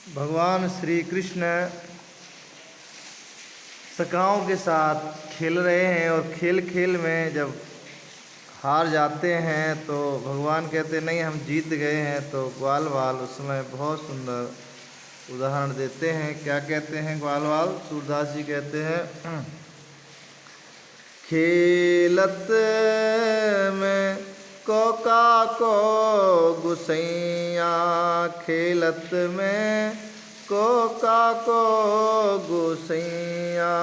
भगवान श्री कृष्ण सखाओं के साथ खेल रहे हैं और खेल खेल में जब हार जाते हैं तो भगवान कहते नहीं हम जीत गए हैं। तो ग्वाल वाल उसमें बहुत सुंदर उदाहरण देते हैं। क्या कहते हैं ग्वाल वाल? सूरदास जी कहते हैं खेलत में कोका को गुसैया, खेलत में कोका को गुसैया,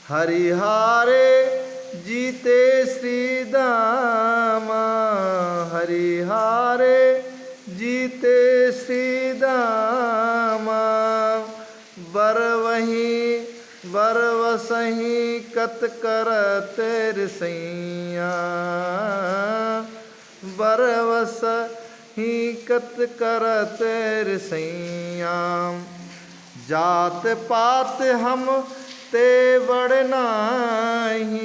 हरिहारे जीते श्री दामा, हरिहारे जीते श्री दामा, बरवसही कत करत रसैया, बरवसही कत करत रसैया, जात पात हम ते बड़ नाही,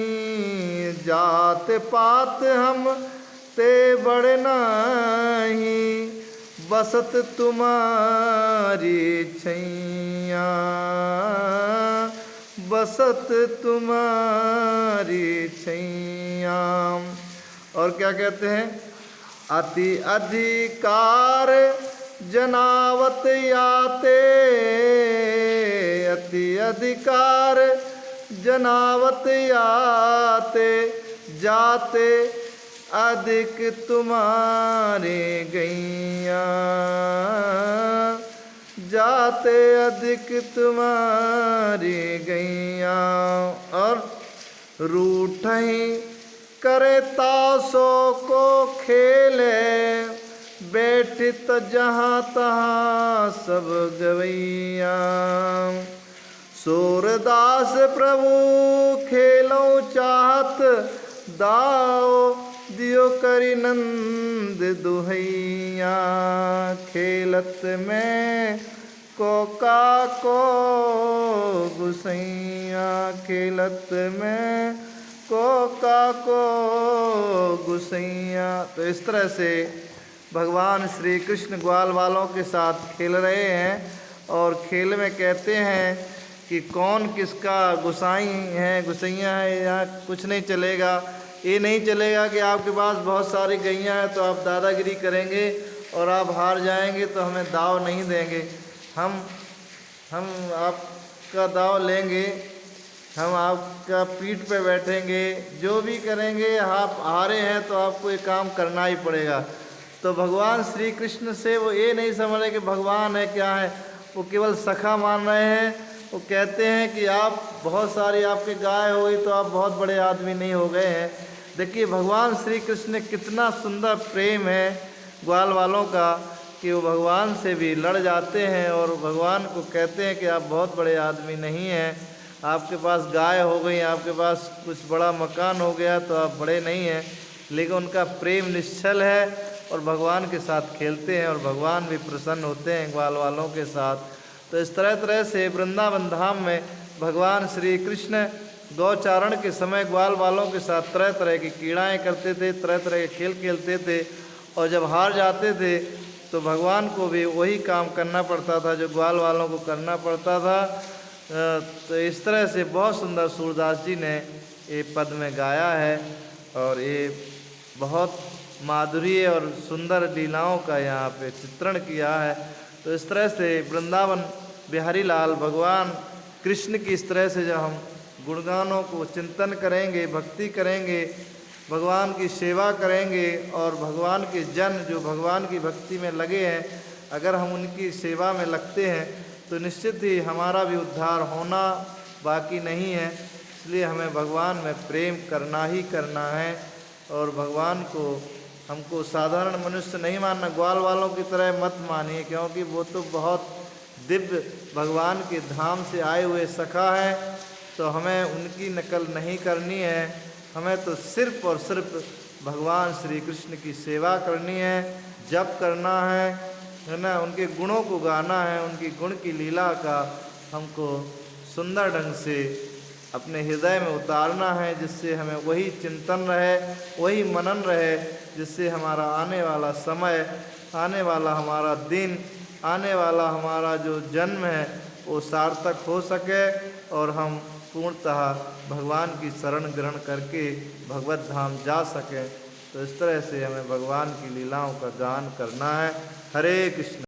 जात पात हम ते बड़ नाही, बसत तुम्हारी छैया, बसत तुम्हारी छैया। और क्या कहते हैं? अति अधिकार जनावत याते, अति अधिकार जनावत याते, जाते अधिक तुम्हारे गैया, जाते अधिक तुम्हारी गैया। और रूठही करे तासो को खेले, बैठित जहाँ तहाँ सब गवैया, सूरदास प्रभु खेलों चाहत, दाओ दियो करी नंद दुहैया, खेलत में कोका को गुसैया, खेलत में कोका को गुसैया। तो इस तरह से भगवान श्री कृष्ण ग्वाल वालों के साथ खेल रहे हैं और खेल में कहते हैं कि कौन किसका गुसाई है, गुसैया है। यहाँ कुछ नहीं चलेगा, ये नहीं चलेगा कि आपके पास बहुत सारी गैयाँ हैं तो आप दादागिरी करेंगे और आप हार जाएंगे तो हमें दाव नहीं देंगे। हम आपका दाव लेंगे, हम आपका पीठ पे बैठेंगे, जो भी करेंगे। आप हारे हैं तो आपको ये काम करना ही पड़ेगा। तो भगवान श्री कृष्ण से वो ये नहीं समझ रहे कि भगवान है क्या है, वो केवल सखा मान रहे हैं। वो कहते हैं कि आप बहुत सारी आपकी गाय हो गई तो आप बहुत बड़े आदमी नहीं हो गए हैं। देखिए भगवान श्री कृष्ण ने कितना सुंदर प्रेम है ग्वाल वालों का कि वो भगवान से भी लड़ जाते हैं और भगवान को कहते हैं कि आप बहुत बड़े आदमी नहीं हैं, आपके पास गाय हो गई, आपके पास कुछ बड़ा मकान हो गया तो आप बड़े नहीं हैं। लेकिन उनका प्रेम निश्चल है और भगवान के साथ खेलते हैं और भगवान भी प्रसन्न होते हैं ग्वाल वालों के साथ। तो इस तरह से वृंदावन धाम में भगवान श्री कृष्ण गौचारण के समय ग्वाल वालों के साथ तरह तरह की क्रीड़ाएँ करते थे, तरह तरह के खेल खेलते थे। और जब हार जाते थे तो भगवान को भी वही काम करना पड़ता था जो ग्वाल वालों को करना पड़ता था। तो इस तरह से बहुत सुंदर सूरदास जी ने ये पद में गाया है और ये बहुत माधुर्य और सुंदर लीलाओं का यहाँ पे चित्रण किया है। तो इस तरह से वृंदावन बिहारी लाल भगवान कृष्ण की इस तरह से जब हम गुणगानों को चिंतन करेंगे, भक्ति करेंगे, भगवान की सेवा करेंगे और भगवान के जन जो भगवान की भक्ति में लगे हैं, अगर हम उनकी सेवा में लगते हैं तो निश्चित ही हमारा भी उद्धार होना बाकी नहीं है। इसलिए हमें भगवान में प्रेम करना ही करना है और भगवान को हमको साधारण मनुष्य नहीं मानना, ग्वाल वालों की तरह मत मानिए, क्योंकि वो तो बहुत दिव्य भगवान के धाम से आए हुए सखा है। तो हमें उनकी नकल नहीं करनी है, हमें तो सिर्फ और सिर्फ भगवान श्री कृष्ण की सेवा करनी है, जप करना है ना, उनके गुणों को गाना है, उनकी गुण की लीला का हमको सुंदर ढंग से अपने हृदय में उतारना है, जिससे हमें वही चिंतन रहे, वही मनन रहे, जिससे हमारा आने वाला समय, आने वाला हमारा दिन, आने वाला हमारा जो जन्म है वो सार्थक हो सके और हम पूर्णतः भगवान की शरण ग्रहण करके भगवत धाम जा सकें। तो इस तरह से हमें भगवान की लीलाओं का गान करना है। हरे कृष्ण।